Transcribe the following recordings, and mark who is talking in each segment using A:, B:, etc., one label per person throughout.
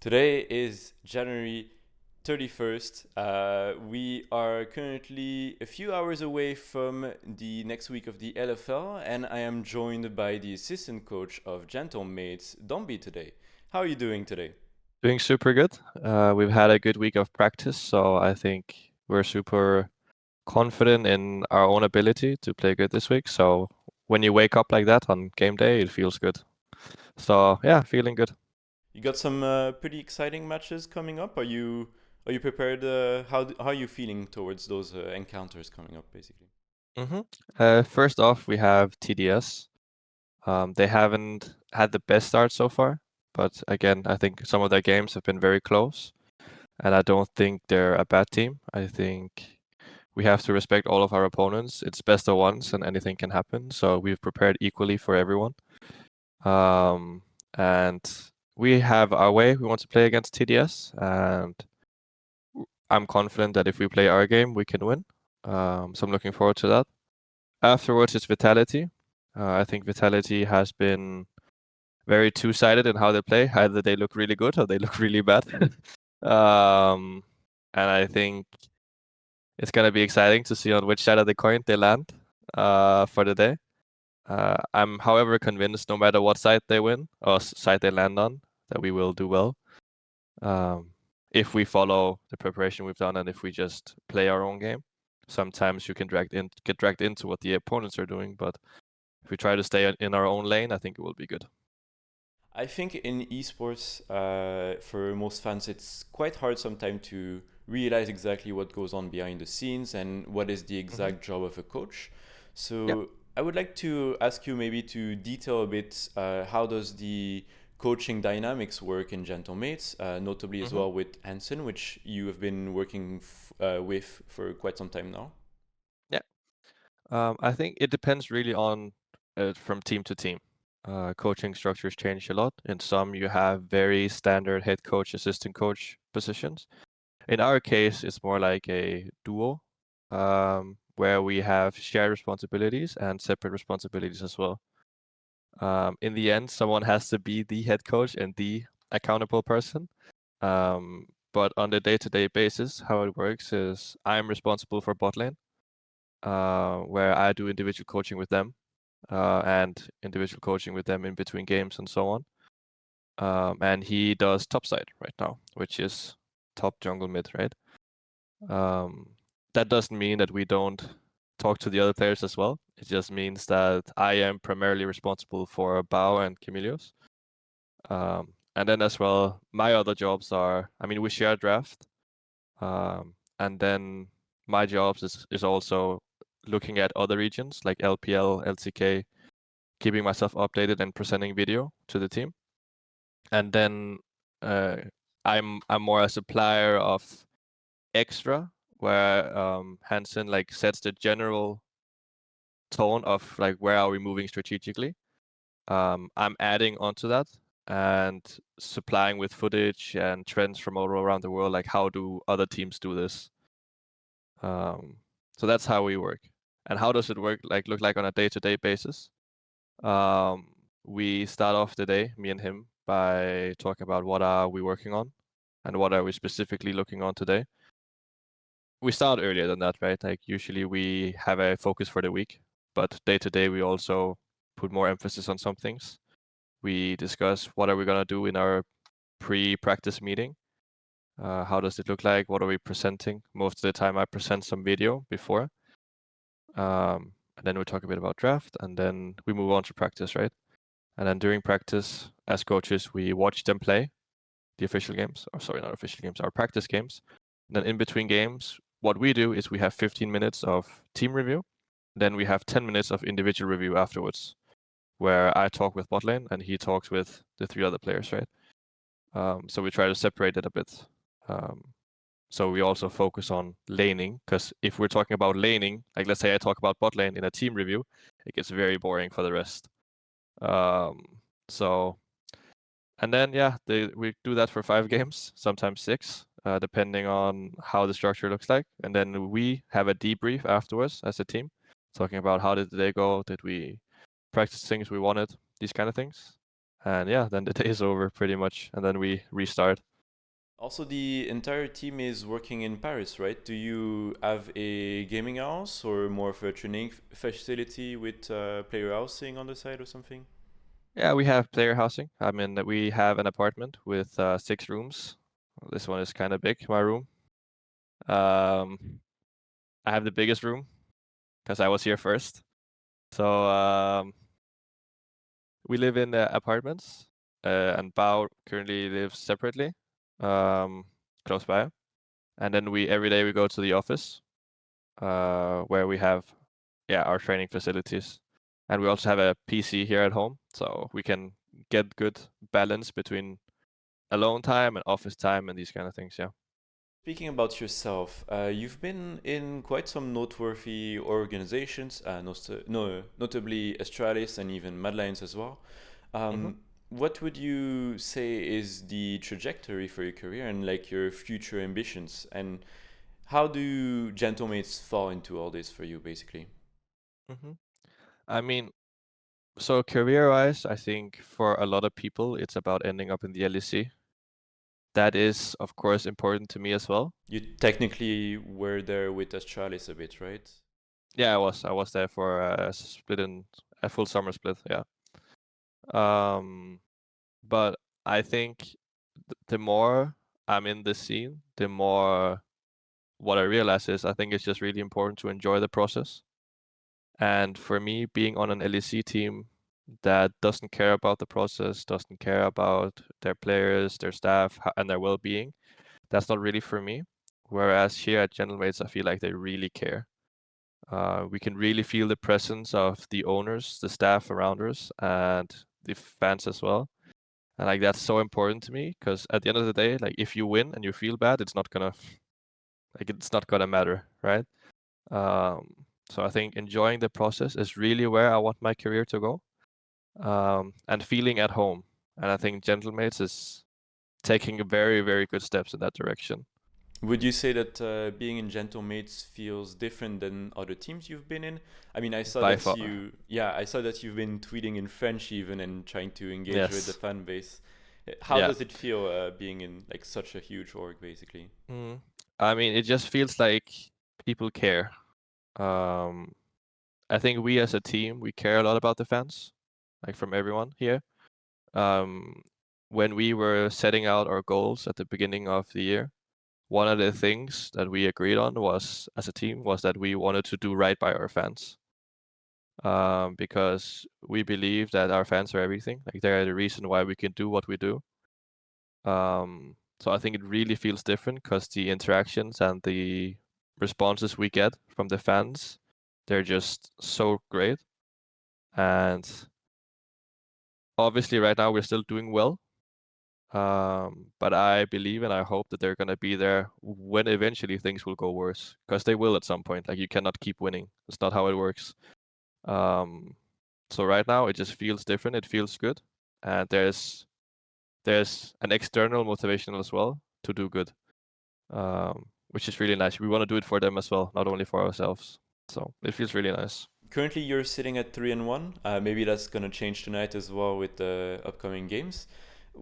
A: Today is January 31st. We are currently a few hours away from the next week of the LFL, and I am joined by the assistant coach of Gentle Mates Donby today. How are you doing today?
B: Doing super good. We've had a good week of practice, so I think we're super confident in our own ability to play good this week. So when you wake up like that on game day, it feels good. So yeah, feeling good.
A: You got some pretty exciting matches coming up. Are you prepared? How are you feeling towards those encounters coming up, basically?
B: First off, we have TDS. They haven't had the best start so far, but again, I think some of their games have been very close, and I don't think they're a bad team. I think we have to respect all of our opponents. It's best of ones, and anything can happen. So we've prepared equally for everyone. And we have our way. We want to play against TDS, and I'm confident that if we play our game, we can win. So I'm looking forward to that. Afterwards is Vitality. I think Vitality has been very two-sided in how they play. Either they look really good or they look really bad. And I think it's gonna be exciting to see on which side of the coin they land for the day. I'm, however, convinced no matter what side they win or side they land on, that we will do well. If we follow the preparation we've done and if we just play our own game. Sometimes you can get dragged into what the opponents are doing, but if we try to stay in our own lane, I think it will be good.
A: I think in esports, for most fans, it's quite hard sometimes to realize exactly what goes on behind the scenes and what is the
B: hmm
A: exact job of a coach.
B: Yeah.
A: So I would like to ask you maybe to detail a bit how does the coaching dynamics work in Gentle Mates, notably as
B: hmm
A: well with Hansen, which you have been working with for quite some time now.
B: Yeah. I think it depends really on from team to team. Coaching structures change a lot. In some, you have very standard head coach, assistant coach positions. In our case, it's more like a duo, where we have shared responsibilities and separate responsibilities as well. In the end, someone has to be the head coach and the accountable person. But on the day-to-day basis, how it works is I'm responsible for bot lane, where I do individual coaching with them, and individual coaching with them in between games and so on. And he does top side right now, which is top jungle mid, right? Um, that doesn't mean that we don't talk to the other players as well. It just means that I am primarily responsible for Bao and Camilios. And then as well, my other jobs are, I mean, we share draft. And then my jobs is also looking at other regions like LPL, LCK, keeping myself updated and presenting video to the team. And then uh, I'm more a supplier of extra, where Hansen like sets the general tone of like where are we moving strategically. I'm adding onto that and supplying with footage and trends from all around the world, like how do other teams do this. Um, so that's how we work. And how does it work? Like look like on a day-to-day basis. Um, we start off the day, me and him, by talking about what are we working on and what are we specifically looking on today. We start earlier than that, right? Like usually we have a focus for the week, but day to day we also put more emphasis on some things. We discuss what are we gonna do in our pre-practice meeting. How does it look like? What are we presenting? Most of the time I present some video before. And then we talk a bit about draft and then we move on to practice, right? And then during practice, as coaches, we watch them play the official games, or sorry, not official games, our practice games. And then in between games, what we do is we have 15 minutes of team review. Then we have 10 minutes of individual review afterwards, where I talk with botlane and he talks with the three other players, right? So we try to separate it a bit. Um, so we also focus on laning, because if we're talking about laning, like let's say I talk about bot lane in a team review, it gets very boring for the rest. Um, so and then yeah, we do that for 5 games, sometimes 6, depending on how the structure looks like. And then we have a debrief afterwards as a team, talking about how did the day go, did we practice things we wanted, these kind of things. And yeah, then the day is over pretty much, and then we restart.
A: Also, the entire team is working in Paris, right? Do you have a gaming house or more of a training facility with player housing on the side or something?
B: Yeah, we have player housing. I mean, we have an apartment with 6 rooms. This one is kind of big, my room. Um, I have the biggest room because I was here first. So we live in apartments, and Bao currently lives separately, um, close by. And then we every day we go to the office, where we have our training facilities, and we also have a PC here at home, so we can get good balance between alone time and office time and these kind of things. Yeah.
A: Speaking about yourself, you've been in quite some noteworthy organizations, notably Astralis and even Mad Lions as well.
B: hmm
A: What would you say is the trajectory for your career and like your future ambitions? And how do gentlemates fall into all this for you, basically?
B: hmm I mean, so career-wise, I think for a lot of people, it's about ending up in the LEC. That is, of course, important to me as well.
A: You technically were there with Astralis a bit, right?
B: Yeah, I was there for a full summer split. Yeah. Um, but I think the more I'm in the scene, the more what I realize is I think it's just really important to enjoy the process. And for me, being on an LEC team that doesn't care about the process, doesn't care about their players, their staff, and their well-being, that's not really for me. Whereas here at Gentlemates, I feel like they really care. We can really feel the presence of the owners, the staff around us, and the fans as well. And like that's so important to me because at the end of the day, like if you win and you feel bad, it's not gonna matter, right? So I think enjoying the process is really where I want my career to go, and feeling at home. And I think Gentlemates is taking very, very good steps in that direction
A: Would you say that being in gentlemates feels different than other teams you've been in? I mean,
B: by far.
A: I saw that you've been tweeting in French even and trying to engage with the
B: Yes.
A: fan base. How
B: Yeah.
A: does it feel being in like such a huge org, basically?
B: Mm. I mean, it just feels like people care. Um, I think we as a team, we care a lot about the fans, like from everyone here. Um, when we were setting out our goals at the beginning of the year, one of the things that we agreed on was, as a team, was that we wanted to do right by our fans. Because we believe that our fans are everything. Like they're the reason why we can do what we do. So I think it really feels different because the interactions and the responses we get from the fans, they're just so great. And obviously, right now we're still doing well. But I believe and I hope that they're gonna be there when eventually things will go worse, because they will at some point. Like you cannot keep winning. It's not how it works. Um, so right now it just feels different. It feels good, and there's an external motivation as well to do good, which is really nice. We want to do it for them as well, not only for ourselves. So it feels really nice.
A: Currently, you're sitting at 3-1. Maybe that's gonna change tonight as well with the upcoming games.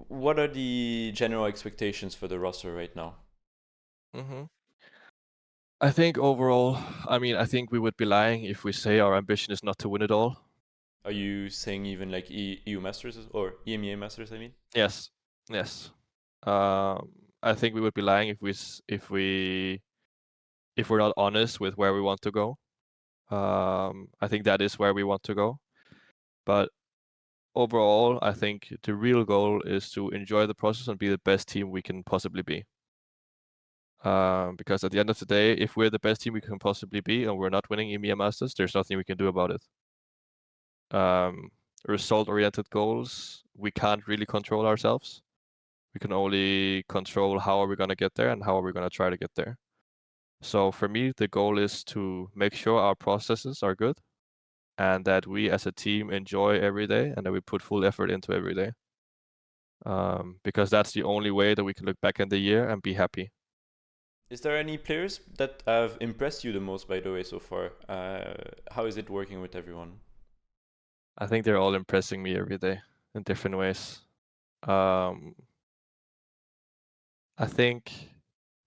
A: What are the general expectations for the roster right now?
B: hmm I think overall, I mean, I think we would be lying if we say our ambition is not to win it all.
A: Are you saying even like EU Masters or EMEA Masters? I mean.
B: Yes, yes. I think we would be lying if we're not honest with where we want to go. I think that is where we want to go. But overall, I think the real goal is to enjoy the process and be the best team we can possibly be. Because at the end of the day, if we're the best team we can possibly be and we're not winning EMEA Masters, there's nothing we can do about it. Result-oriented goals, we can't really control ourselves. We can only control how are we going to get there and how are we going to try to get there. So for me, the goal is to make sure our processes are good and that we as a team enjoy every day and that we put full effort into every day. Because that's the only way that we can look back in the year and be happy.
A: Is there any players that have impressed you the most, by the way, so far? How is it working with everyone?
B: I think they're all impressing me every day in different ways. Um, I think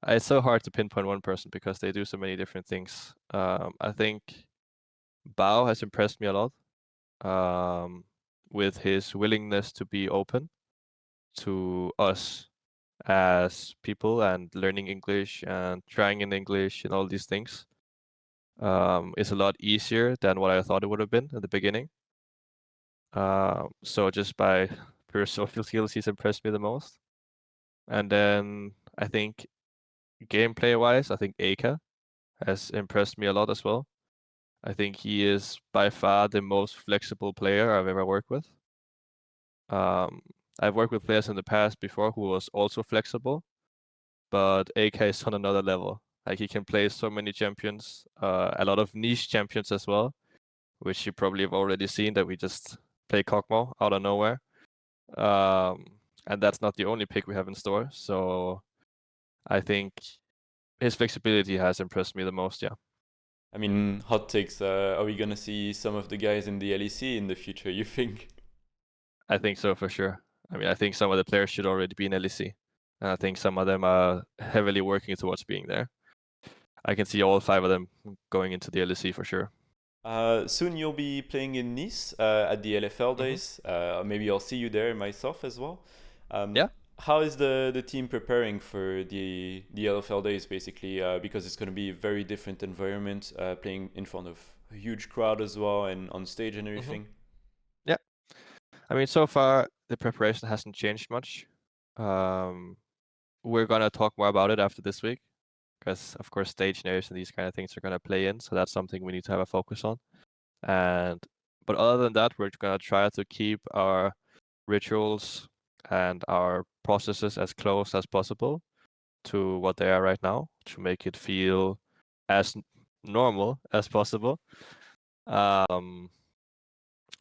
B: it's so hard to pinpoint one person because they do so many different things. I think Bao has impressed me a lot with his willingness to be open to us as people and learning English and trying in English and all these things. Is a lot easier than what I thought it would have been at the beginning. So just by pure social skills, he's impressed me the most. And then I think gameplay-wise, I think Aka has impressed me a lot as well. I think he is by far the most flexible player I've ever worked with. I've worked with players in the past before who was also flexible, but AK is on another level. Like he can play so many champions, a lot of niche champions as well, which you probably have already seen that we just play Kog'Maw out of nowhere. And that's not the only pick we have in store. So I think his flexibility has impressed me the most, yeah.
A: I mean, hot takes. Are we gonna see some of the guys in the LEC in the future? You think?
B: I think so for sure. I mean, I think some of the players should already be in LEC. And I think some of them are heavily working towards being there. I can see all 5 of them going into the LEC for sure.
A: Soon you'll be playing in Nice at the LFL
B: Mm-hmm.
A: days. Maybe I'll see you there myself as well.
B: Yeah.
A: How is the team preparing for the LFL days basically? Because it's going to be a very different environment, playing in front of a huge crowd as well and on stage and
B: Mm-hmm.
A: everything.
B: Yeah. I mean, so far the preparation hasn't changed much. We're gonna talk more about it after this week, because of course stage names and these kind of things are gonna play in. So that's something we need to have a focus on. But other than that, we're gonna try to keep our rituals and our processes as close as possible to what they are right now to make it feel as normal as possible. Um,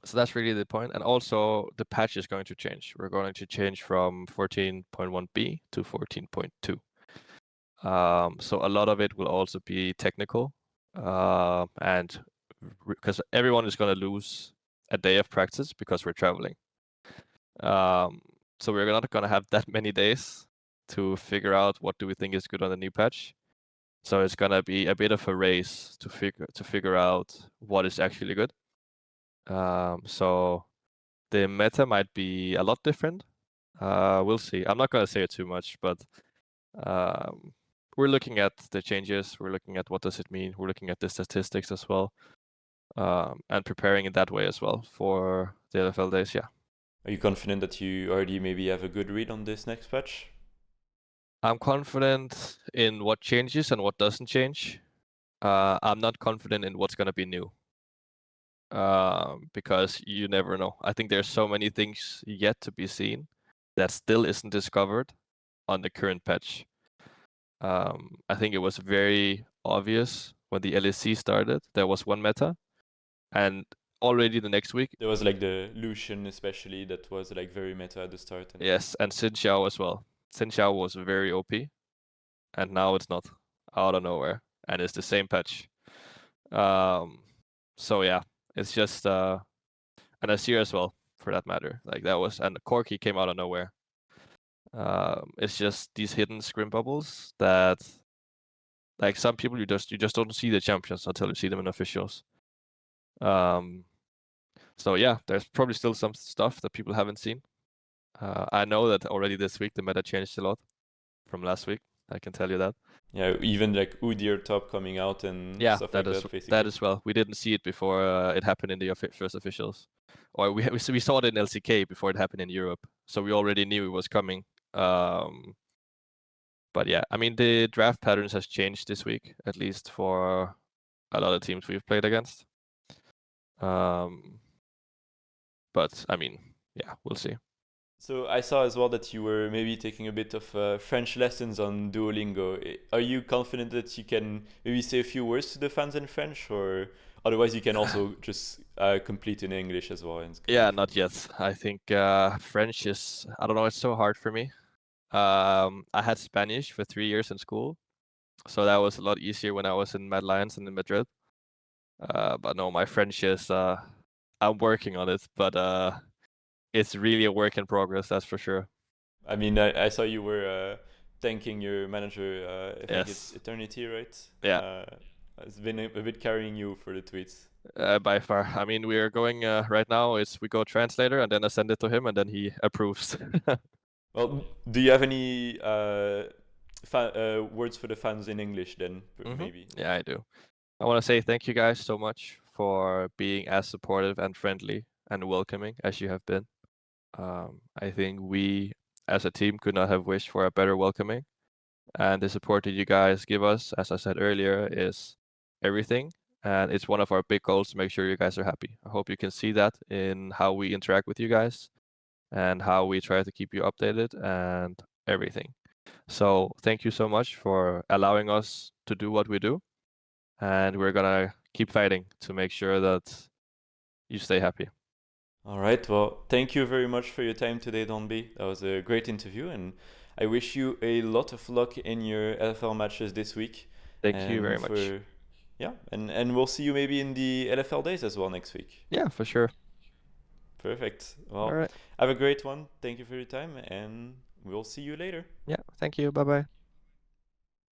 B: so that's really the point. And also the patch is going to change. We're going to change from 14.1b to 14.2. So a lot of it will also be technical, and because everyone is going to lose a day of practice because we're traveling. So we're not going to have that many days to figure out what do we think is good on the new patch. So it's going to be a bit of a race to figure out what is actually good. So the meta might be a lot different. We'll see. I'm not going to say it too much, but we're looking at the changes. We're looking at what does it mean. We're looking at the statistics as well, and preparing in that way as well for the LFL days. Yeah,
A: Are you confident that you already maybe have a good read on this next patch?
B: I'm confident in what changes and what doesn't change. I'm not confident in what's gonna be new, because you never know. I think there's so many things yet to be seen that still isn't discovered on the current patch. I think it was very obvious when the LEC started. There was one meta, and already the next week,
A: There was like the Lucian especially that was like very meta at the start and
B: yes, and Xin Xiao as well. Xin Xiao was very OP, and now it's not, out of nowhere, and it's the same patch. Um, so yeah, it's just and Asir as well, for that matter. Like that was, and Corki came out of nowhere. It's just these hidden scrim bubbles that, like, some people you just don't see the champions until you see them in officials. So yeah, there's probably still some stuff that people haven't seen. I know that already this week the meta changed a lot from last week. I can tell you that.
A: yeah, even like Udyr top coming out and
B: Yeah,
A: stuff
B: that
A: like
B: is
A: that
B: that
A: basically.
B: as well. We didn't see it before it happened in the first officials, or we saw it in LCK before it happened in Europe. So we already knew it was coming. But yeah, I mean the draft patterns has changed this week, at least for a lot of teams we've played against. But I mean, yeah, we'll see.
A: So I saw as well that you were maybe taking a bit of French lessons on Duolingo. Are you confident that you can maybe say a few words to the fans in French, or otherwise you can also just complete in English as well, and it's gonna be
B: Yeah,
A: fine.
B: not yet. I think French is, I don't know, it's so hard for me. I had Spanish for 3 years in school, so that was a lot easier when I was in Mad Lions and in Madrid. But no, my French is, I'm working on it, but it's really a work in progress, that's for sure.
A: I mean, I saw you were thanking your manager. I think it's
B: Yes.
A: Eternity, right?
B: Yeah.
A: It's been a bit carrying you for the tweets.
B: By far. I mean, we are going right now. We go translator, and then I send it to him, and then he approves.
A: Well, do you have any words for the fans in English then, maybe?
B: Yeah, I do. I want to say thank you guys so much for being as supportive and friendly and welcoming as you have been. I think we, as a team, could not have wished for a better welcoming. And the support that you guys give us, as I said earlier, is everything. And it's one of our big goals to make sure you guys are happy. I hope you can see that in how we interact with you guys and how we try to keep you updated and everything. So thank you so much for allowing us to do what we do. And we're gonna keep fighting to make sure that you stay happy.
A: All right. Well, thank you very much for your time today, Donby. That was a great interview, and I wish you a lot of luck in your LFL matches this week.
B: Thank you very
A: And
B: much.
A: and we'll see you maybe in the LFL days as well next week.
B: Yeah, for sure.
A: Perfect.
B: All
A: Well,
B: right.
A: have a great one. Thank you for your time, and we'll see you later.
B: Yeah, thank you. Bye bye.